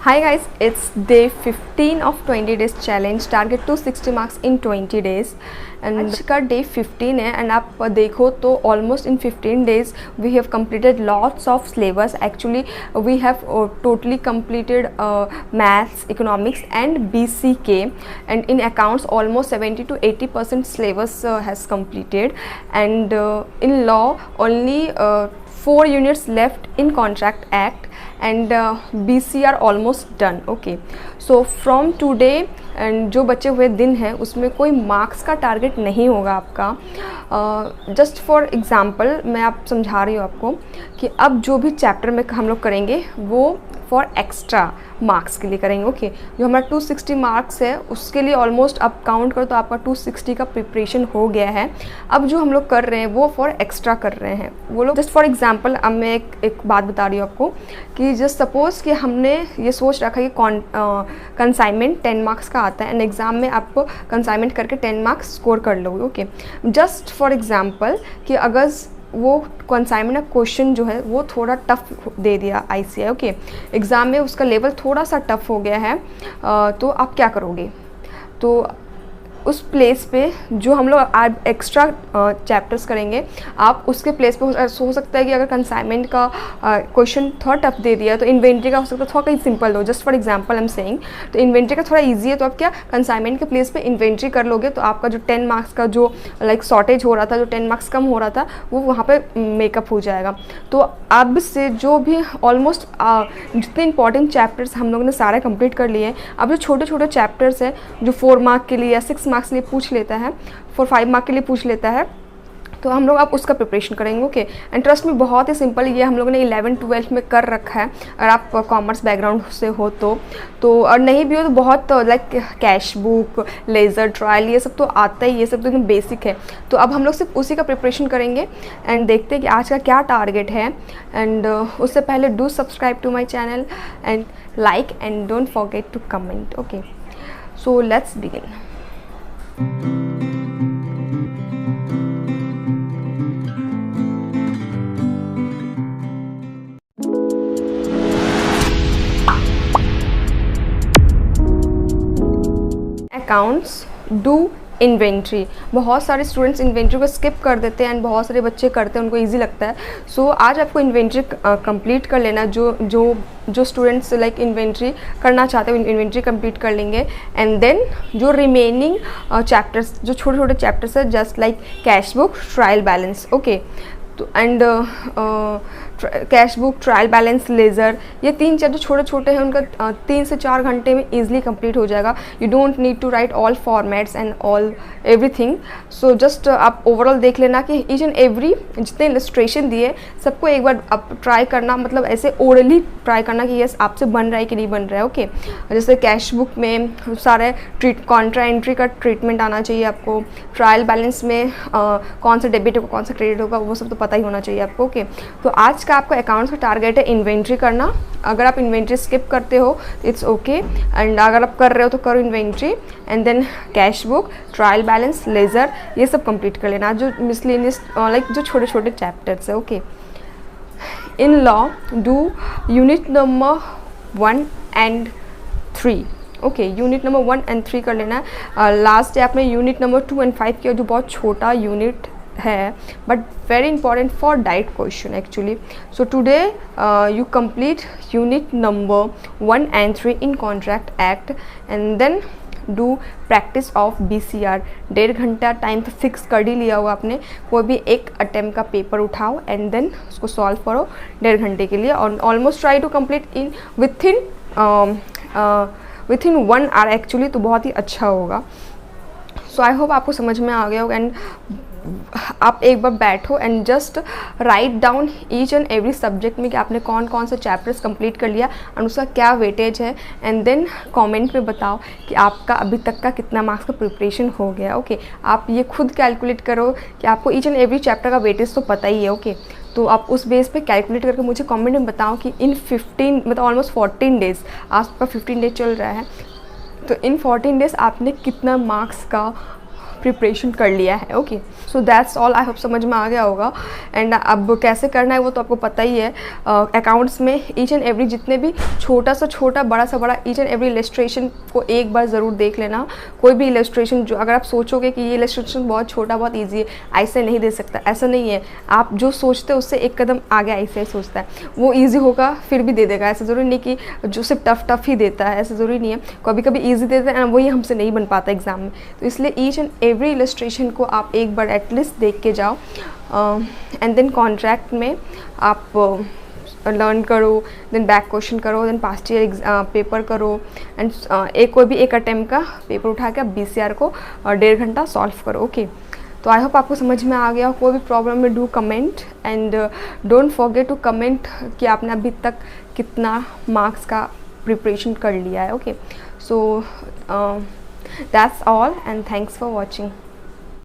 Hi guys, it's day 15 of 20 days challenge. Target 260 marks in 20 days. And आज का day 15 है and आप देखो तो almost in 15 days we have completed lots of syllabus. Actually we have totally completed maths, economics and BCK, and in accounts almost 70 to 80% syllabus has completed, and in law only 4 units left in contract act, and BC are almost done. Okay, so from today and जो बचे हुए दिन हैं उसमें कोई marks का target नहीं होगा आपका. जस्ट फॉर एग्ज़ाम्पल मैं आप समझा रही हूँ आपको कि अब जो भी चैप्टर में हम लोग करेंगे वो फॉर एक्स्ट्रा मार्क्स के लिए करेंगे. ओके, जो हमारा 260 मार्क्स है उसके लिए ऑलमोस्ट आप काउंट करो तो आपका 260 का प्रिपरेशन हो गया है. अब जो हम लोग कर रहे हैं वो फॉर एक्स्ट्रा कर रहे हैं वो लोग. जस्ट फॉर एग्जांपल अब मैं एक बात बता रही हूँ आपको कि जस्ट सपोज़ कि हमने ये सोच रखा है कि कंसाइनमेंट 10 मार्क्स का आता है एंड एग्ज़ाम में आपको कंसाइनमेंट करके 10 मार्क्स स्कोर कर लोगे. ओके, जस्ट फॉर एग्जांपल कि अगर वो कंसाइनमेंट का क्वेश्चन जो है वो थोड़ा टफ दे दिया ICAI. ओके, एग्ज़ाम में उसका लेवल थोड़ा सा टफ हो गया है, तो आप क्या करोगे? तो उस प्लेस पे जो हम लोग आज एक्स्ट्रा चैप्टर्स करेंगे आप उसके प्लेस पे हो सकता है कि अगर कंसाइनमेंट का क्वेश्चन थोड़ा टफ दे दिया तो इन्वेंट्री का हो सकता है थोड़ा कहीं सिंपल हो. Just for example I am saying, तो इन्वेंट्री का थोड़ा इजी है तो आप क्या कंसाइनमेंट के प्लेस पे इन्वेंट्री कर लोगे तो आपका जो 10 मार्क्स का जो लाइक शॉर्टेज हो रहा था, जो 10 मार्क्स कम हो रहा था वो वहाँ पर मेकअप हो जाएगा. तो अब से जो भी ऑलमोस्ट जितने इंपॉर्टेंट चैप्टर्स हम लोगों ने सारे कंप्लीट कर लिए हैं, अब जो छोटे छोटे चैप्टर्स हैं जो 4 मार्क के लिए या 6 मार्क्स के लिए पूछ लेता है, 5 मार्क के लिए पूछ लेता है, तो हम लोग अब उसका प्रिपरेशन करेंगे. ओके, एंड ट्रस्ट में बहुत ही सिंपल ये हम लोगों ने 11-12 में कर रखा है. अगर आप कॉमर्स बैकग्राउंड से हो तो और नहीं भी हो तो बहुत like cash book, laser trial ये सब तो आता ही, ये सब तो एकदम बेसिक है. तो अब हम लोग सिर्फ उसी का प्रिपरेशन करेंगे एंड देखते हैं कि आज का क्या टारगेट है. एंड उससे पहले do subscribe to my channel and like and don't forget to comment. Okay, so let's begin. Accounts do inventory. बहुत सारे स्टूडेंट्स इन्वेंट्री को स्किप कर देते हैं एंड बहुत सारे बच्चे करते हैं, उनको इजी लगता है. सो आज आपको इन्वेंट्री कंप्लीट कर लेना. जो स्टूडेंट्स लाइक इन्वेंट्री करना चाहते हैं इन्वेंट्री कंप्लीट कर लेंगे. एंड देन जो रिमेनिंग चैप्टर्स जो छोटे छोटे चैप्टर्स है just like cash book, trial balance. Okay, तो and cash book, trial balance, ledger, ये 3 चैप्टर छोटे छोटे हैं, उनका 3 से 4 घंटे में ईजिली कंप्लीट हो जाएगा. You don't need to write all formats and all everything. So just आप ओवरऑल देख लेना कि ईच एंड एवरी जितने इलस्ट्रेशन दिए सबको एक बार आप ट्राई करना, मतलब ऐसे ओरली ट्राई करना कि यस आपसे बन रहा है कि नहीं बन रहा है. ओके, जैसे कैश बुक में सारे कॉन्ट्रा एंट्री का ट्रीटमेंट आना चाहिए आपको. ट्रायल बैलेंस में कौन सा डेबिट होगा कौन सा क्रेडिट होगा वो सब तो पता ही होना चाहिए आपको. ओके, तो आज का आपका अकाउंट्स का टारगेट है इन्वेंट्री करना. अगर आप इन्वेंट्री स्किप करते हो इट्स ओके, एंड अगर आप कर रहे हो तो करो inventory and then cash book, trial balance, ledger ये सब कंप्लीट कर लेना, जो मिसलेनियस लाइक जो छोटे छोटे चैप्टर्स है. Okay, in law do unit number 1 and 3. Okay, unit number 1 and 3 कर लेना. लास्ट डे आपने यूनिट नंबर 2 and 5 किया जो बहुत छोटा यूनिट है but very important for diet question actually. So today you complete unit number 1 and 3 in contract act and then do practice of BCR. 1.5 घंटा time तो फिक्स कर ही लिया होगा आपने. कोई भी एक अटेम्प्ट का पेपर उठाओ एंड देन उसको सॉल्व करो 1.5 घंटे के लिए और almost try to complete in within 1 hour actually, तो बहुत ही अच्छा होगा. सो आई होप आपको समझ में आ गया होगा. एंड आप एक बार बैठो and just write down each and every subject में कि आपने कौन कौन से चैप्टर्स कंप्लीट कर लिया और उसका क्या वेटेज है. एंड देन कमेंट में बताओ कि आपका अभी तक का कितना मार्क्स का प्रिपरेशन हो गया. ओके, आप ये खुद कैलकुलेट करो कि आपको ईच एंड एवरी चैप्टर का वेटेज तो पता ही है. ओके, तो आप उस बेस पे कैलकुलेट करके मुझे कमेंट में बताओ कि इन 15 मतलब ऑलमोस्ट 14 डेज़, आज का 15 डेज चल रहा है, तो इन 14 डेज़ आपने कितना मार्क्स का प्रिपरेशन कर लिया है। Okay, so that's all. I hope समझ में आ गया होगा। एंड अब कैसे करना है वो तो आपको पता ही है। अकाउंट्स में ईच एंड एवरी जितने भी छोटा सा छोटा बड़ा सा बड़ा ईच एंड एवरी इलस्ट्रेशन को एक बार ज़रूर देख लेना। कोई भी इलस्ट्रेशन जो अगर आप सोचोगे कि ये इलस्ट्रेशन बहुत छोटा बहुत ईजी है, ऐसे नहीं दे सकता, ऐसा नहीं है। आप जो सोचते हैं उससे एक कदम आगे ऐसे सोचता है, वो ईजी होगा फिर भी दे देगा। ऐसा ज़रूरी नहीं कि जो सिर्फ टफ ही देता है, ऐसा ज़रूरी नहीं है। कभी कभी ईजी देता है वही हमसे नहीं बन पाता एग्ज़ाम में। तो इसलिए ईच एंड एवरी इलस्ट्रेशन को आप एक बार एटलीस्ट देख के जाओ। एंड देन कॉन्ट्रैक्ट में आप लर्न करो, देन बैक क्वेश्चन करो, देन पास्ट ईयर पेपर करो। एंड कोई भी एक अटैम्प्ट का पेपर उठा के आप BCR को 1.5 घंटा सॉल्व करो। ओके, तो आई होप आपको समझ में आ गया। कोई भी प्रॉब्लम में do comment and don't forget to comment कि आपने अभी तक कितना मार्क्स का प्रिपरेशन कर लिया है। Okay, so that's all and thanks for watching.